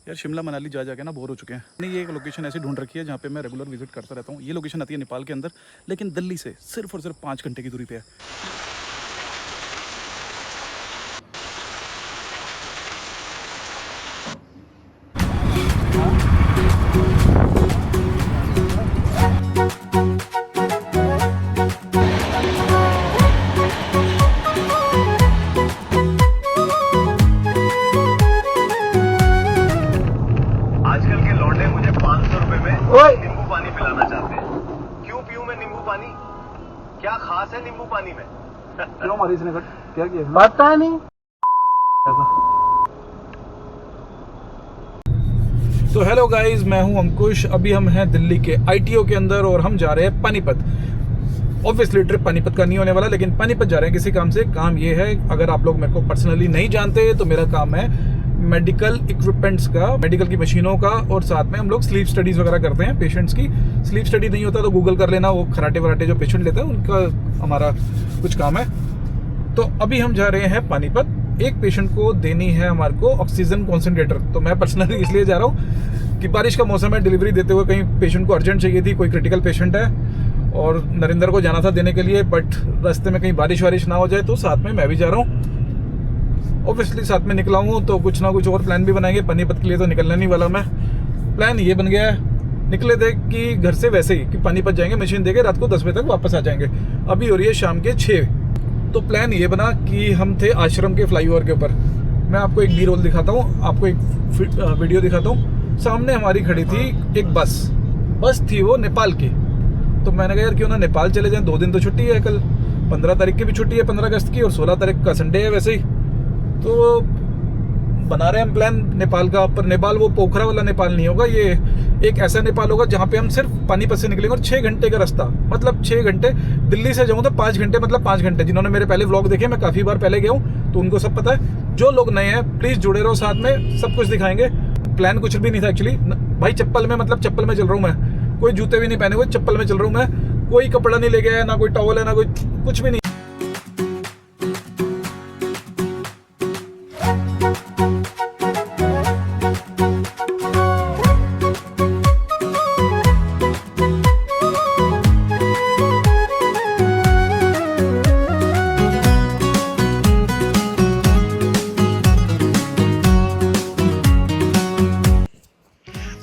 यार शिमला मनाली जा जाके ना बोर हो चुके हैं। नहीं, ये एक लोकेशन ऐसी ढूंढ रखी है जहाँ पे मैं रेगुलर विजिट करता रहता हूँ। ये लोकेशन आती है नेपाल के अंदर, लेकिन दिल्ली से सिर्फ और सिर्फ 5 घंटे की दूरी पे है। आजकल के लौंडे मुझे 500 रुपए में नींबू पानी पिलाना चाहते हैं। क्यों पीऊं मैं नींबू पानी? क्या खास है नींबू पानी में? क्यों मारी इसने कट? क्या किया? पता नहीं। तो हेलो गाइस, मैं हूं अंकुश। अभी हम हैं दिल्ली के आईटीओ के अंदर और हम जा रहे हैं पानीपत। ऑब्वियसली ट्रिप पानीपत का नहीं होने वाला, लेकिन पानीपत जा रहे हैं किसी काम से। काम ये है, अगर आप लोग मेरे को पर्सनली नहीं जानते तो मेरा काम है मेडिकल इक्विपमेंट्स का, मेडिकल की मशीनों का, और साथ में हम लोग स्लीप स्टडीज वगैरह करते हैं पेशेंट्स की। स्लीप स्टडी नहीं होता तो गूगल कर लेना, वो खराटे वराटे जो पेशेंट लेते हैं उनका हमारा कुछ काम है। तो अभी हम जा रहे हैं पानीपत। एक पेशेंट को देनी है हमारे को ऑक्सीजन कॉन्सेंट्रेटर। तो मैं पर्सनली इसलिए जा रहा हूँ कि बारिश का मौसम है, डिलीवरी देते हुए कहीं पेशेंट को अर्जेंट चाहिए थी, कोई क्रिटिकल पेशेंट है और नरेंद्र को जाना था देने के लिए, बट रास्ते में कहीं बारिश वारिश ना हो जाए, तो साथ में मैं भी जा रहा हूँ। ऑब्वियसली साथ में निकला हूँ तो कुछ ना कुछ और प्लान भी बनाएंगे। पानीपत के लिए तो निकलने नहीं वाला मैं। प्लान ये बन गया है, निकले थे कि घर से वैसे ही कि पानीपत जाएंगे, मशीन देके रात को 10 बजे तक वापस आ जाएंगे। अभी हो रही है शाम के 6। तो प्लान ये बना कि हम थे आश्रम के फ्लाईओवर के ऊपर। मैं आपको एक बी रोल दिखाता हूँ, आपको एक वीडियो दिखाता हूँ। सामने हमारी खड़ी थी एक बस थी, वो नेपाल की। तो मैंने कहा यार क्यों ना नेपाल चले जाएं, 2 दिन तो छुट्टी है, कल 15 तारीख की भी छुट्टी है, 15 अगस्त की, और 16 तारीख का संडे है वैसे ही। तो बना रहे हैं हम प्लान नेपाल का। पर नेपाल वो पोखरा वाला नेपाल नहीं होगा, ये एक ऐसा नेपाल होगा जहाँ पे हम सिर्फ पानीपत से निकलेंगे और 6 घंटे का रास्ता, मतलब 6 घंटे। दिल्ली से जाऊँ तो 5 घंटे, मतलब 5 घंटे। जिन्होंने मेरे पहले व्लॉग देखे, मैं काफ़ी बार पहले गया हूँ तो उनको सब पता है। जो लोग नए हैं प्लीज़ जुड़े रहो, साथ में सब कुछ दिखाएंगे। प्लान कुछ भी नहीं था एक्चुअली भाई। चप्पल में, मतलब चप्पल में चल रहा हूँ मैं, कोई जूते भी नहीं पहने हुए, चप्पल में चल रहा हूँ मैं। कोई कपड़ा नहीं ले गया है, ना कोई टॉवल है, ना कोई कुछ भी नहीं।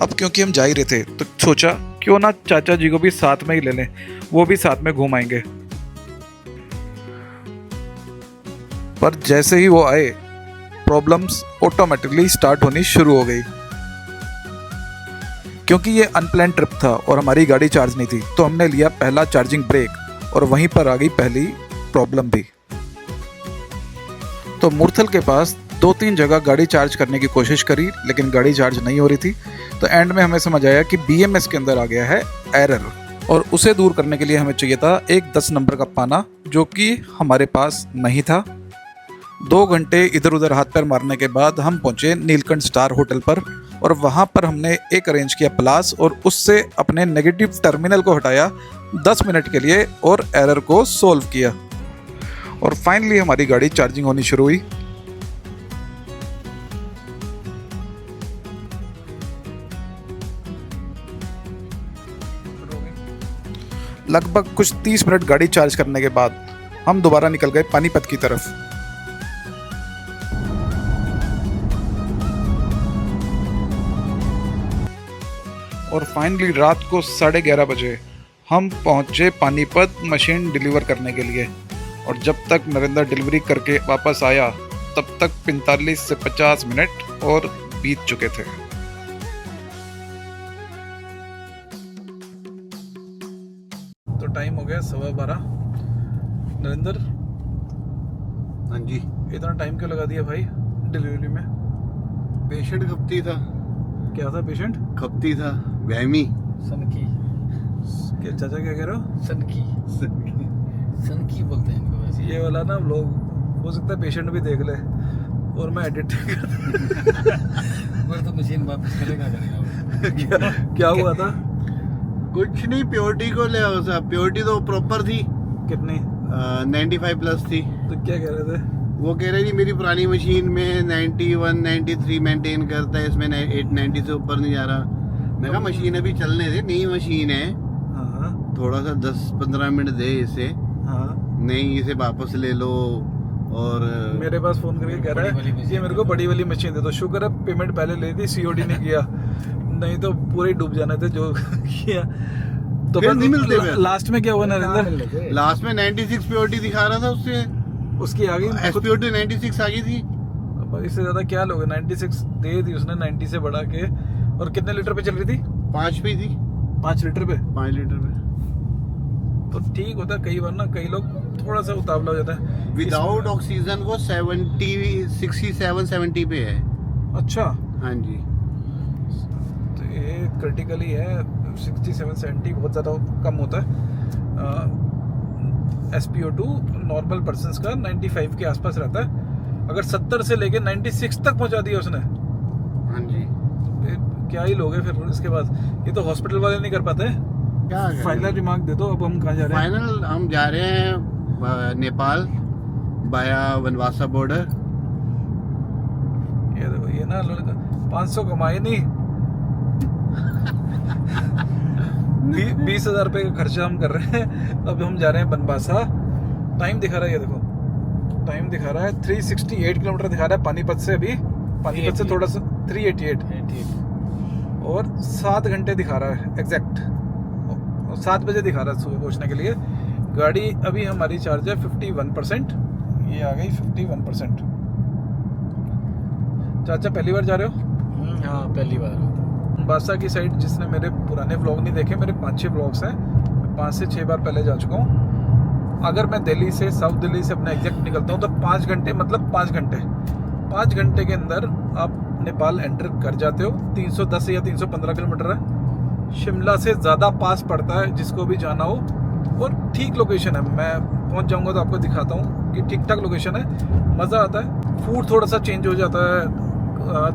अब क्योंकि हम जा ही रहे थे तो सोचा क्यों ना चाचा जी को भी साथ में ही ले लें, वो भी साथ में घूम आएंगे। पर जैसे ही वो आए, प्रॉब्लम्स ऑटोमेटिकली स्टार्ट होनी शुरू हो गई। क्योंकि ये अनप्लान ट्रिप था और हमारी गाड़ी चार्ज नहीं थी, तो हमने लिया पहला चार्जिंग ब्रेक, और वहीं पर आ गई पहली प्रॉब्लम भी। तो मुरथल के पास 2-3 जगह गाड़ी चार्ज करने की कोशिश करी, लेकिन गाड़ी चार्ज नहीं हो रही थी। तो एंड में हमें समझ आया कि BMS के अंदर आ गया है एरर, और उसे दूर करने के लिए हमें चाहिए था एक 10 नंबर का पाना, जो कि हमारे पास नहीं था। 2 घंटे इधर उधर हाथ पैर मारने के बाद हम पहुंचे नीलकंठ स्टार होटल पर, और वहां पर हमने एक अरेंज किया प्लास, और उससे अपने नेगेटिव टर्मिनल को हटाया 10 मिनट के लिए और एरर को सोल्व किया, और फाइनली हमारी गाड़ी चार्जिंग होनी शुरू हुई। लगभग कुछ 30 मिनट गाड़ी चार्ज करने के बाद हम दोबारा निकल गए पानीपत की तरफ। और फाइनली रात को 11:30 बजे हम पहुंचे पानीपत मशीन डिलीवर करने के लिए। और जब तक नरेंद्र डिलीवरी करके वापस आया, तब तक 45 से 50 मिनट और बीत चुके थे। तो टाइम हो गया 12:15। नरेंद्र, हाँ जी। इतना टाइम क्यों लगा दिया भाई डिलीवरी में? पेशेंट खपती था। क्या था पेशेंट? खपती था, वहमी। सनकी। क्या चाचा क्या कह रहे हो? सनकी सनकी बोलते हैं इनको वैसे। ये वाला ना लोग हो सकता है पेशेंट भी देख ले और मैं एडिट वो तो मशीन वापस करेगा क्या हुआ था? कुछ नहीं, प्योरिटी को ले आओ साहब। प्योरिटी तो प्रॉपर थी, कितनी? 95 प्लस थी। तो क्या कह रहे थे? वो कह रहे जी मेरी पुरानी मशीन में 91 93 मेंटेन करता है, इसमें 890 से ऊपर नहीं जा रहा। मैं कहा मशीन अभी चलने दे, नई मशीन है, हाँ थोड़ा सा 10-15 मिनट दे इसे, हाँ। नहीं इसे वापस ले लो। और मेरे पास फोन करके कह रहा बड़ी वाली है मशीन ये मेरे को बड़ी वाली मशीन दे दो। शुक्र है पेमेंट पहले ले दी, सीओडी नहीं किया, नहीं तो पूरे ही डूब जाने थे जो किया। तो फिर बस नहीं मिलते फिर। लास्ट में क्या हुआ नरेंद्र, लास्ट में 96 प्योरिटी दिखा रहा था उससे, उसकी आ गई एसपीओटी 96 आ गई थी। अब इससे ज्यादा क्या लोगे, 96 दे दी उसने 90 से बढ़ा के। और कितने लीटर पे चल रही थी? 5 पे थी, 5 लीटर पे। 5 लीटर पे। तो ठीक होता है, कई बार ना कई लोग थोड़ा सा उतावला हो जाता है। विदाउट ऑक्सीजन वो 67 पे है। अच्छा, हाँ जी। तो ये क्रिटिकली है, 67-70 बहुत ज़्यादा कम होता है। SpO2 नॉर्मल पर्सन्स का 95 के आसपास रहता है। अगर 70 से लेके 96 तक पहुंचा दिया उसने, हाँ जी। तो फिर क्या ही लोग हैं फिर इसके बाद। ये तो हॉस्पिटल वाले नहीं कर पाते। क्या फाइनल रिमार्क दे दो, अब हम कहाँ जा रहे हैं? फाइनल हम जा रहे हैं नेपाल बाया वनवासा बॉर्डर। ये देखो, ये ना लड़का 500 कमाए नहीं 20,000 रुपये का खर्चा हम कर रहे हैं। अब हम जा रहे हैं बनबासा। टाइम दिखा रहा है, ये देखो टाइम दिखा रहा है 368 किलोमीटर दिखा रहा है पानीपत से। अभी पानीपत से थोड़ा सा 388 और 7 घंटे दिखा रहा है एग्जैक्ट, 7 बजे दिखा रहा है सुबह पहुंचने के लिए। गाड़ी अभी हमारी चार्ज है 51%, ये आ गई 51%। चाचा पहली बार जा रहे हो? हाँ पहली बार। बासा की साइड जिसने मेरे पुराने व्लॉग नहीं देखे, मेरे 5-6 व्लॉग्स हैं, मैं 5 से 6 बार पहले जा चुका हूँ। अगर मैं दिल्ली से, साउथ दिल्ली से अपना एग्जैक्ट निकलता हूँ तो 5 घंटे, मतलब 5 घंटे के अंदर आप नेपाल एंटर कर जाते हो। 310 या 315 किलोमीटर है, शिमला से ज़्यादा पास पड़ता है जिसको भी जाना हो। और ठीक लोकेशन है, मैं पहुँच जाऊँगा तो आपको दिखाता हूँ कि ठीक ठाक लोकेशन है, मज़ा आता है। फूड थोड़ा सा चेंज हो जाता है,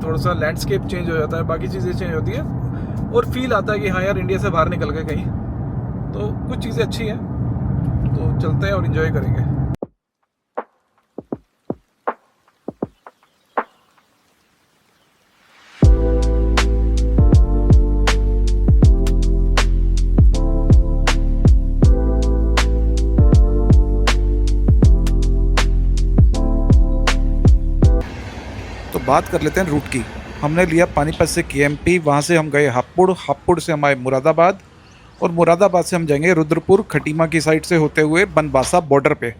थोड़ा सा लैंडस्केप चेंज हो जाता है, बाकी चीज़ें चेंज होती है और फील आता है कि हाँ यार इंडिया से बाहर निकल गए कहीं। तो कुछ चीज़ें अच्छी हैं, तो चलते हैं और इन्जॉय करेंगे। तो बात कर लेते हैं रूट की। हमने लिया पानीपत से KMP, वहाँ से हम गए हापुड़, हापुड़ से हम आए मुरादाबाद और मुरादाबाद से हम जाएंगे रुद्रपुर खटीमा की साइड से होते हुए बनबासा बॉर्डर पे।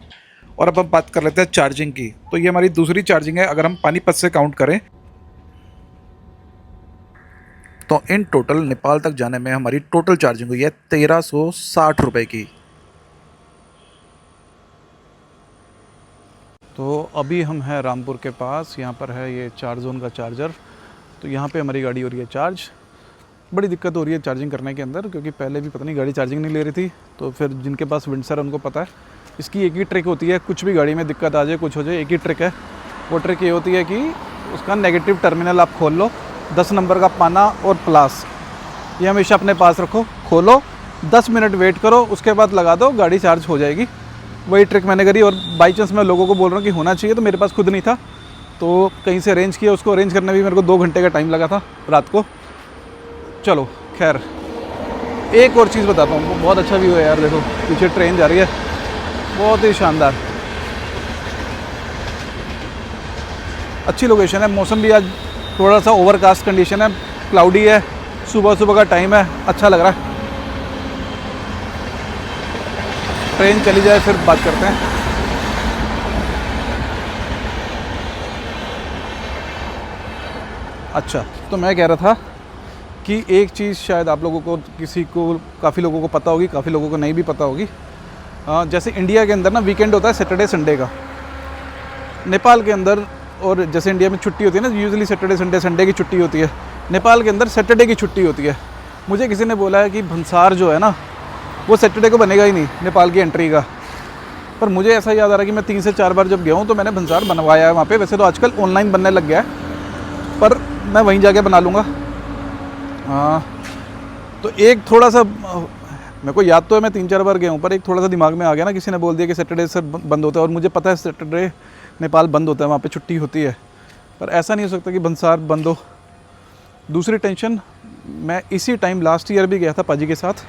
और अब हम बात कर लेते हैं चार्जिंग की। तो ये हमारी दूसरी चार्जिंग है अगर हम पानीपत से काउंट करें तो इन टोटल नेपाल तक जाने में हमारी टोटल चार्जिंग हुई है 1360 रुपये की। तो अभी हम हैं रामपुर के पास, यहाँ पर है ये 4 जोन का चार्जर। तो यहाँ पे हमारी गाड़ी हो रही है चार्ज। बड़ी दिक्कत हो रही है चार्जिंग करने के अंदर, क्योंकि पहले भी पता नहीं गाड़ी चार्जिंग नहीं ले रही थी। तो फिर जिनके पास विंडसर है उनको पता है, इसकी एक ही ट्रिक होती है, कुछ भी गाड़ी में दिक्कत आ जाए, कुछ हो जाए, एक ही ट्रिक है। वो ट्रिक ये होती है कि उसका नेगेटिव टर्मिनल आप खोल लो, 10 नंबर का पाना और प्लस ये हमेशा अपने पास रखो, खोलो, 10 मिनट वेट करो, उसके बाद लगा दो, गाड़ी चार्ज हो जाएगी। वही ट्रिक मैंने करी और बाई चांस मैं लोगों को बोल रहा हूँ कि होना चाहिए, तो मेरे पास खुद नहीं था, तो कहीं से अरेंज किया। उसको अरेंज करने में भी मेरे को 2 घंटे का टाइम लगा था रात को। चलो खैर, एक और चीज़ बताता हूँ, बहुत अच्छा व्यू है यार, देखो पीछे ट्रेन जा रही है, बहुत ही शानदार, अच्छी लोकेशन है। मौसम भी आज थोड़ा सा ओवरकास्ट कंडीशन है, क्लाउडी है, सुबह सुबह का टाइम है, अच्छा लग रहा है। ट्रेन चली जाए फिर बात करते हैं। अच्छा, तो मैं कह रहा था कि एक चीज़ शायद आप लोगों को, किसी को, काफ़ी लोगों को पता होगी, काफ़ी लोगों को नहीं भी पता होगी। जैसे इंडिया के अंदर ना वीकेंड होता है सैटरडे संडे का, नेपाल के अंदर, और जैसे इंडिया में छुट्टी होती है ना, यूजुअली सैटरडे संडे, संडे की छुट्टी होती है, नेपाल के अंदर सैटरडे की छुट्टी होती है। मुझे किसी ने बोला है कि भंसार जो है ना वो सैटरडे को बनेगा ही नहीं नेपाल की एंट्री का, पर मुझे ऐसा याद आ रहा है कि मैं 3 से 4 बार जब गया हूँ तो मैंने भंसार बनवाया है वहाँ पे। वैसे तो आजकल ऑनलाइन बनने लग गया है, पर मैं वहीं जाके बना लूँगा। हाँ, तो एक थोड़ा सा मेरे को याद तो है, मैं 3-4 बार गया हूँ, पर एक थोड़ा सा दिमाग में आ गया ना, किसी ने बोल दिया कि सैटरडे से बंद होता है, और मुझे पता है सैटरडे नेपाल बंद होता है, वहाँ पे छुट्टी होती है, पर ऐसा नहीं हो सकता कि बंसार बंद हो। दूसरी टेंशन, मैं इसी टाइम लास्ट ईयर भी गया था पाजी के साथ।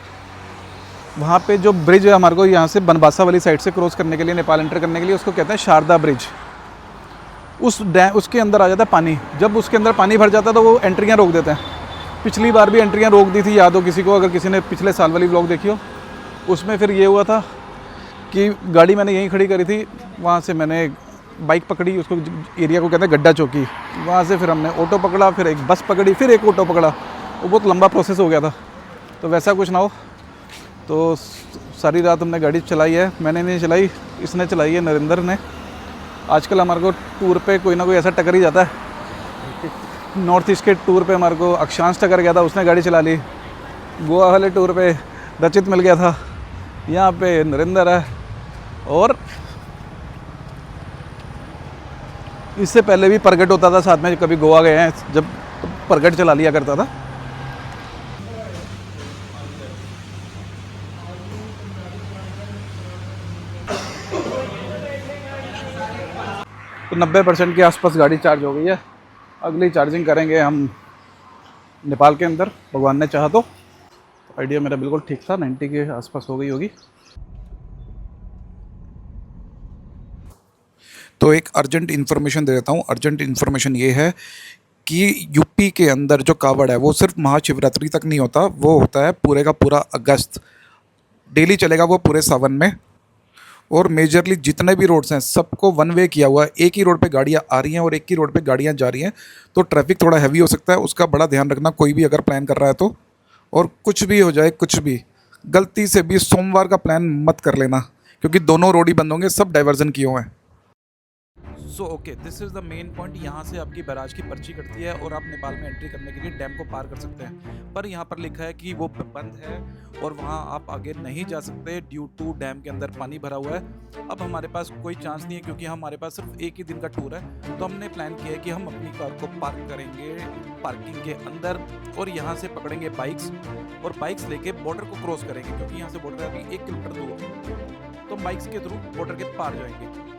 वहाँ पे जो ब्रिज है हमारे को यहाँ से बनबासा वाली साइड से क्रॉस करने के लिए, नेपाल एंटर करने के लिए, उसको कहते हैं शारदा ब्रिज। उस डैम उसके अंदर आ जाता है पानी। जब उसके अंदर पानी भर जाता है तो वो एंट्रियाँ रोक देते हैं। पिछली बार भी एंट्रियाँ रोक दी थी, याद हो किसी को, अगर किसी ने पिछले साल वाली व्लॉग देखी हो। उसमें फिर ये हुआ था कि गाड़ी मैंने यहीं खड़ी करी थी, वहाँ से मैंने बाइक पकड़ी, उसको एरिया को कहते हैं गड्ढा चौकी। वहाँ से फिर हमने ऑटो पकड़ा, फिर एक बस पकड़ी, फिर एक ऑटो पकड़ा। वो बहुत लंबा प्रोसेस हो गया था। तो वैसा कुछ ना हो। तो सारी रात हमने गाड़ी चलाई है। मैंने नहीं चलाई, इसने चलाई है, नरेंद्र ने। आजकल हमारे को टूर पे कोई ना कोई ऐसा टकर ही जाता है। नॉर्थ ईस्ट के टूर पे हमारे को अक्षांश टकर गया था, उसने गाड़ी चला ली। गोवा वाले टूर पे रचित मिल गया था, यहाँ पे नरेंद्र है। और इससे पहले भी प्रगट होता था साथ में, कभी गोवा गए हैं जब प्रगट चला लिया करता था। तो 90% के आसपास गाड़ी चार्ज हो गई है। अगली चार्जिंग करेंगे हम नेपाल के अंदर, भगवान ने चाहा तो। आइडिया मेरा बिल्कुल ठीक था, 90 के आसपास हो गई होगी। तो एक अर्जेंट इन्फॉर्मेशन दे देता हूँ। अर्जेंट इन्फॉर्मेशन ये है कि यूपी के अंदर जो कावड़ है वो सिर्फ महाशिवरात्रि तक नहीं होता, वो होता है पूरे का पूरा अगस्त। डेली चलेगा वो पूरे सावन में। और मेजरली जितने भी रोड्स हैं सबको वन वे किया हुआ है। एक ही रोड पे गाड़ियाँ आ रही हैं और एक ही रोड पे गाड़ियाँ जा रही हैं। तो ट्रैफिक थोड़ा हैवी हो सकता है, उसका बड़ा ध्यान रखना कोई भी अगर प्लान कर रहा है तो। और कुछ भी हो जाए, कुछ भी गलती से भी सोमवार का प्लान मत कर लेना, क्योंकि दोनों रोड ही बंद होंगे, सब डाइवर्जन किए हुए हैं। So okay, this is the main point. यहाँ से आपकी बैराज की पर्ची कटती है और आप नेपाल में एंट्री करने के लिए डैम को पार कर सकते हैं। पर यहाँ पर लिखा है कि वो बंद है और वहाँ आप आगे नहीं जा सकते ड्यू टू डैम के अंदर पानी भरा हुआ है। अब हमारे पास कोई चांस नहीं है, क्योंकि हमारे पास सिर्फ एक ही दिन का टूर है। तो हमने प्लान किया है कि हम अपनी कार को पार्क करेंगे पार्किंग के अंदर और यहाँ से पकड़ेंगे बाइक्स और बाइक्स लेके बॉर्डर को क्रॉस करेंगे, क्योंकि यहाँ से बॉर्डर अभी 1 किलोमीटर दूर है। तो बाइक्स के थ्रू बॉर्डर के पार जाएंगे।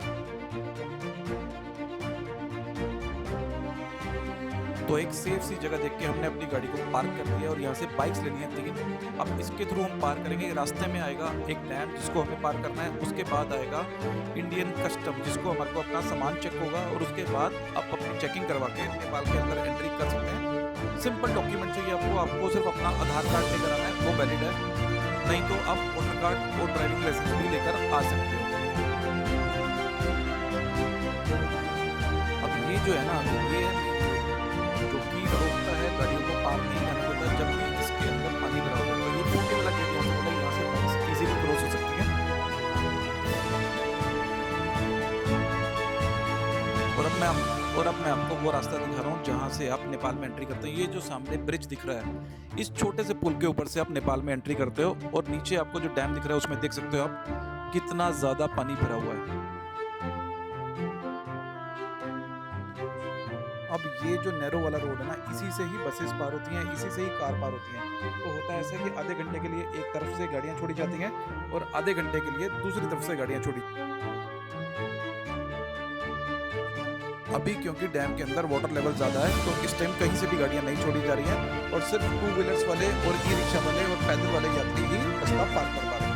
तो एक सेफ सी जगह देख के हमने अपनी गाड़ी को पार्क कर दिया और यहाँ से बाइक्स लेनी है 3। अब इसके थ्रू हम पार करेंगे। रास्ते में आएगा एक डैम जिसको हमें पार करना है, उसके बाद आएगा इंडियन कस्टम जिसको हमारे को अपना सामान चेक होगा और उसके बाद आप अपनी चेकिंग करवा के नेपाल के अंदर एंट्री कर सकते हैं। सिंपल डॉक्यूमेंट चाहिए आपको सिर्फ अपना आधार कार्ड लेकर आना है, वो वैलिड है। नहीं तो आप वोटर कार्ड और ड्राइविंग लाइसेंस भी लेकर आ सकते हो। अब ये जो है ना, ये जो कि रोकता है गाड़ियों को पार नहीं करने देता जब भी इसके अंदर पानी भरा होता है। तो ये छोटे वाला गेट है, मतलब यहाँ से बाइक्स इजीली क्रॉस हो सकती है। और अब मैं आपको वो रास्ता दिखा रहा हूँ जहाँ से आप नेपाल में एंट्री करते हैं। ये जो सामने ब्रिज दिख रहा है, इस छोटे से पुल के ऊपर से आप नेपाल में एंट्री करते हो और नीचे आपको जो डैम दिख रहा है उसमें देख सकते हो आप कितना ज़्यादा पानी भरा हुआ है। अब ये जो नैरो वाला रोड है ना, इसी से ही बसेस पार होती हैं, इसी से ही कार पार होती हैं। तो होता है ऐसा कि आधे घंटे के लिए एक तरफ से गाड़ियाँ छोड़ी जाती हैं और आधे घंटे के लिए दूसरी तरफ से गाड़ियाँ छोड़ी। अभी क्योंकि डैम के अंदर वाटर लेवल ज़्यादा है तो इस टाइम कहीं से भी गाड़ियाँ नहीं छोड़ी जा रही हैं और सिर्फ 2 व्हीलर्स वाले और ई रिक्शा वाले और पैदल वाले यात्री ही रास्ता पार कर पा रहे हैं।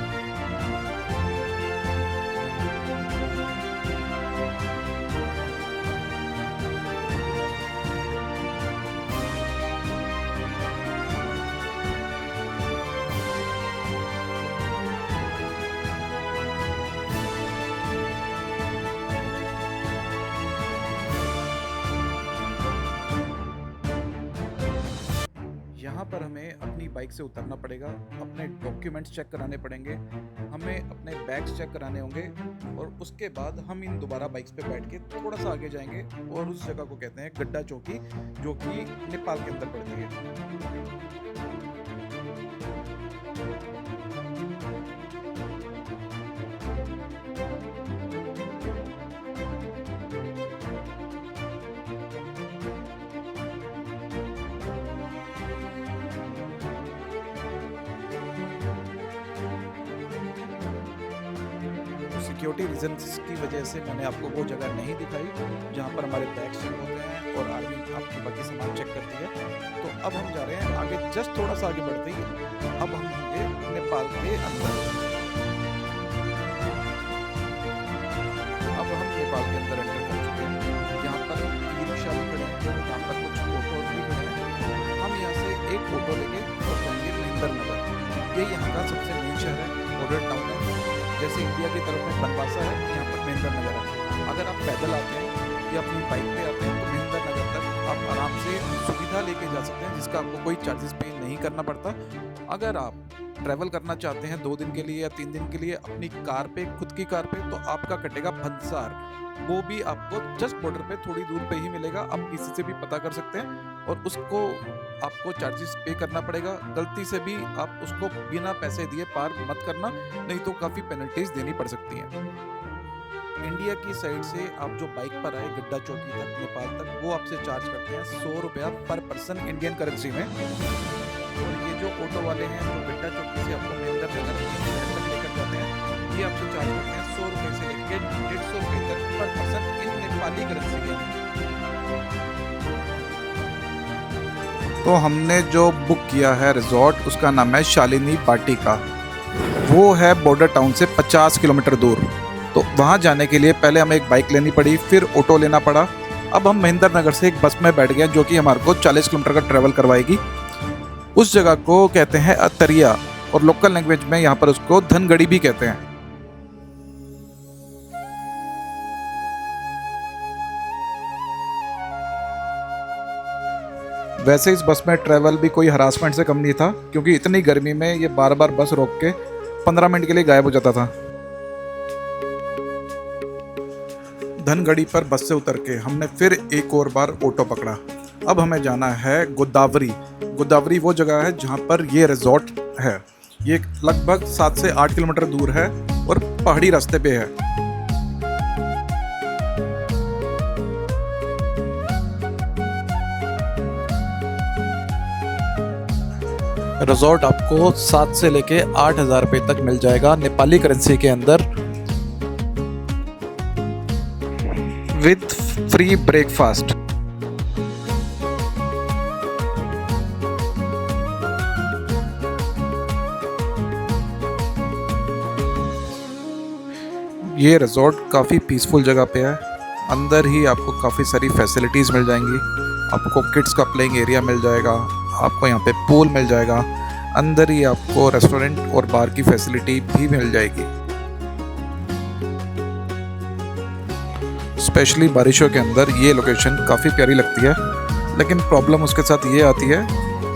यहाँ पर हमें अपनी बाइक से उतरना पड़ेगा, अपने डॉक्यूमेंट्स चेक कराने पड़ेंगे, हमें अपने बैग्स चेक कराने होंगे और उसके बाद हम इन दोबारा बाइक्स पे बैठ के थोड़ा सा आगे जाएंगे और उस जगह को कहते हैं गड्ढा चौकी, जो कि नेपाल के अंदर पड़ती है। सिक्योरिटी रीजंस की वजह से मैंने आपको वो जगह नहीं दिखाई जहाँ पर हमारे बैग्स चेक होते हैं और आर्मी आपकी बाकी सामान चेक करती है। तो अब हम जा रहे हैं आगे, जस्ट थोड़ा सा आगे बढ़ते ही अब हम होंगे नेपाल के अंदर। अब हम नेपाल के अंदर एंटर कर चुके हैं। यहाँ पर ई रिक्शा भी खड़े हैं, यहाँ पर कुछ ऑटो भी खड़े हैं। हम यहाँ से एक ऑटो लेके और जाएंगे महेंद्र नगर। ये यहाँ का सबसे मेन शहर है, बॉर्डर टाउन है। जैसे इंडिया की तरफ में बनवासा है, यहाँ पर महेंद्र नगर है। अगर आप पैदल आते हैं या अपनी बाइक पे आते हैं तो महेंद्र नगर तक आप आराम से सुविधा लेके जा सकते हैं, जिसका आपको कोई चार्जेस पे नहीं करना पड़ता। अगर आप ट्रैवल करना चाहते हैं 2 दिन के लिए या 3 दिन के लिए अपनी कार पे, खुद की कार पे, तो आपका कटेगा भंसार। वो भी आपको जस्ट बॉर्डर पे थोड़ी दूर पे ही मिलेगा। आप किसी से भी पता कर सकते हैं और उसको आपको चार्जेस पे करना पड़ेगा। गलती से भी आप उसको बिना पैसे दिए पार मत करना, नहीं तो काफ़ी पेनल्टीज देनी पड़ सकती हैं। इंडिया की साइड से आप जो बाइक पर आए गड्ढा चौकी तक, नेपाल तक, वो आपसे चार्ज करते हैं 100 रुपया पर पर्सन इंडियन करेंसी में। और ये जो ऑटो वाले हैं जो गड्ढा चौकी से आपको महेंद्र नगर तक लेकर जाते हैं, ये आपसे चार्ज करते हैं 100 रुपये से लेकर 150 रुपये तक पर पर्सन इन नेपाली करेंसी के। तो हमने जो बुक किया है रिजॉर्ट, उसका नाम है शालिनी वाटिका। वो है बॉर्डर टाउन से 50 किलोमीटर दूर। तो वहाँ जाने के लिए पहले हमें एक बाइक लेनी पड़ी, फिर ऑटो लेना पड़ा। अब हम महेंद्र नगर से एक बस में बैठ गए जो कि हमारे को 40 किलोमीटर का ट्रैवल करवाएगी। उस जगह को कहते हैं अतरिया और लोकल लैंग्वेज में यहाँ पर उसको धनगढ़ी भी कहते हैं। वैसे इस बस में ट्रैवल भी कोई हरासमेंट से कम नहीं था, क्योंकि इतनी गर्मी में ये बार बार बस रोक के 15 मिनट के लिए गायब हो जाता था। धनगढ़ी पर बस से उतर के हमने फिर एक और बार ऑटो पकड़ा। अब हमें जाना है गोदावरी। गोदावरी वो जगह है जहाँ पर ये रिजॉर्ट है। ये लगभग 7 से 8 किलोमीटर दूर है और पहाड़ी रास्ते पे है। रिजॉर्ट आपको 7 से लेके 8,000 रुपये तक मिल जाएगा नेपाली करेंसी के अंदर, विद फ्री ब्रेकफास्ट। ये रिजॉर्ट काफ़ी पीसफुल जगह पे है। अंदर ही आपको काफ़ी सारी फैसिलिटीज़ मिल जाएंगी। आपको किड्स का प्लेइंग एरिया मिल जाएगा, आपको यहाँ पे पूल मिल जाएगा, अंदर ही आपको रेस्टोरेंट और बार की फैसिलिटी भी मिल जाएगी। स्पेशली बारिशों के अंदर ये लोकेशन काफ़ी प्यारी लगती है, लेकिन प्रॉब्लम उसके साथ ये आती है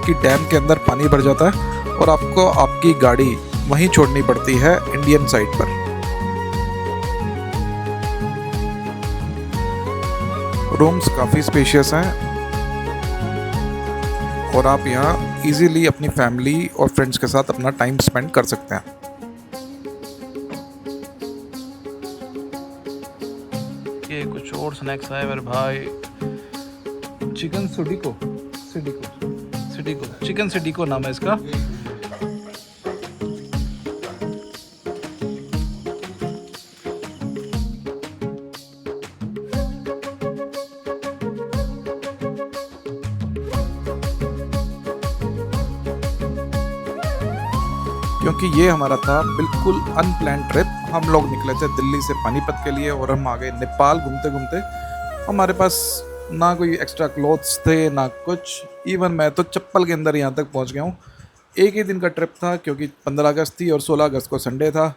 कि डैम के अंदर पानी भर जाता है और आपको आपकी गाड़ी वहीं छोड़नी पड़ती है इंडियन साइड पर। रूम्स काफ़ी स्पेशियस हैं और आप यहाँ इजीली अपनी फैमिली और फ्रेंड्स के साथ अपना टाइम स्पेंड कर सकते हैं। ये कुछ और स्नैक्स आए मेरे भाई। चिकन सिडिको चिकन सिडिको नाम है इसका। क्योंकि ये हमारा था बिल्कुल अनप्लान ट्रिप। हम लोग निकले थे दिल्ली से पानीपत के लिए और हम आ गए नेपाल घूमते घूमते। हमारे पास ना कोई एक्स्ट्रा क्लोथ्स थे ना कुछ, इवन मैं तो चप्पल के अंदर यहाँ तक पहुँच गया हूँ। एक ही दिन का ट्रिप था क्योंकि 15 अगस्त थी और 16 अगस्त को संडे था।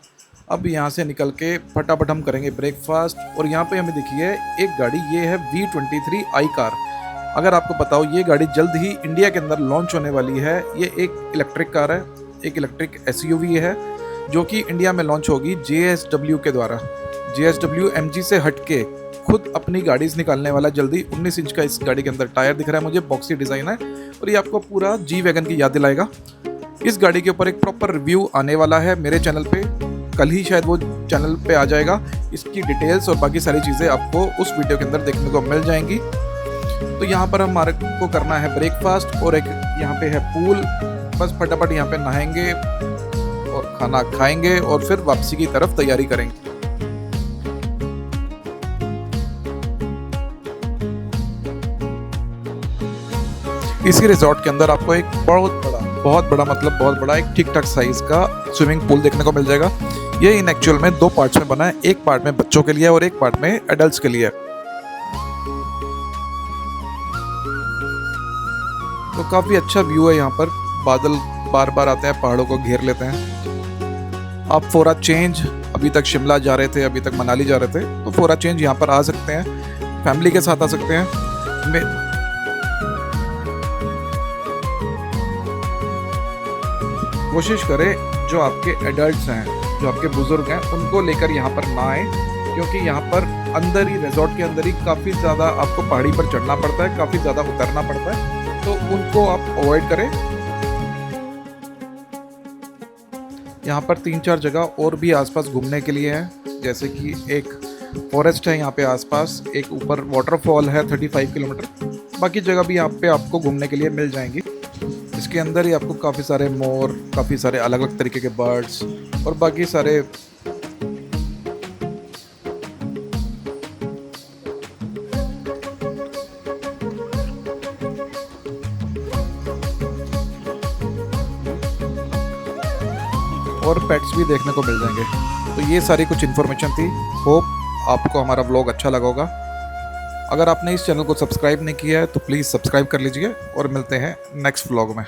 अब यहाँ से निकल के फटाफट हम करेंगे ब्रेकफास्ट। और यहाँ पे हमें दिखी है एक गाड़ी, ये है V23 आई कार। अगर आपको बताओ ये गाड़ी जल्द ही इंडिया के अंदर लॉन्च होने वाली है। ये एक इलेक्ट्रिक कार है, एक इलेक्ट्रिक SUV है जो कि इंडिया में लॉन्च होगी JSW के द्वारा। JSW MG से हटके खुद अपनी गाड़ीज निकालने वाला जल्दी। 19 इंच का इस गाड़ी के अंदर टायर दिख रहा है मुझे, बॉक्सी डिज़ाइन है और ये आपको पूरा G-Wagon की याद दिलाएगा। इस गाड़ी के ऊपर एक प्रॉपर रिव्यू आने वाला है मेरे चैनल पे, कल ही शायद वो चैनल पे आ जाएगा। इसकी डिटेल्स और बाकी सारी चीज़ें आपको उस वीडियो के अंदर देखने को मिल जाएंगी। तो यहाँ पर हमारे को करना है ब्रेकफास्ट और एक यहाँ पे है पूल। बस फटाफट यहाँ पे नहाएंगे और खाना खाएंगे और फिर वापसी की तरफ तैयारी करेंगे। इसी रिजॉर्ट के अंदर आपको एक बहुत बड़ा मतलब बहुत बड़ा एक ठीक ठाक साइज का स्विमिंग पूल देखने को मिल जाएगा। ये इन एक्चुअल में 2 पार्ट्स में बना है, एक पार्ट में बच्चों के लिए और एक पार्ट में एडल्ट्स के लिए। तो काफ़ी अच्छा व्यू है यहाँ पर, बादल बार बार आते हैं, पहाड़ों को घेर लेते हैं। आप फोरा चेंज, अभी तक शिमला जा रहे थे, अभी तक मनाली जा रहे थे, तो फोरा चेंज यहाँ पर आ सकते हैं, फैमिली के साथ आ सकते हैं। कोशिश करें जो आपके एडल्ट्स हैं, जो आपके बुजुर्ग हैं, उनको लेकर यहाँ पर ना आए, क्योंकि यहाँ पर अंदर ही रिजॉर्ट के अंदर ही काफ़ी ज़्यादा आपको पहाड़ी पर चढ़ना पड़ता है, काफ़ी ज़्यादा उतरना पड़ता है, तो उनको आप अवॉइड करें। यहाँ पर 3-4 जगह और भी आसपास घूमने के लिए है, जैसे कि एक फॉरेस्ट है यहाँ पे आसपास, एक ऊपर वाटरफॉल है 35 किलोमीटर, बाकी जगह भी यहाँ पे आपको घूमने के लिए मिल जाएंगी। इसके अंदर ही आपको काफ़ी सारे मोर, काफ़ी सारे अलग अलग तरीके के बर्ड्स और बाकी सारे और पेट्स भी देखने को मिल जाएंगे। तो ये सारी कुछ इन्फॉर्मेशन थी। होप आपको हमारा व्लॉग अच्छा लगा होगा। अगर आपने इस चैनल को सब्सक्राइब नहीं किया है तो प्लीज़ सब्सक्राइब कर लीजिए और मिलते हैं नेक्स्ट व्लॉग में।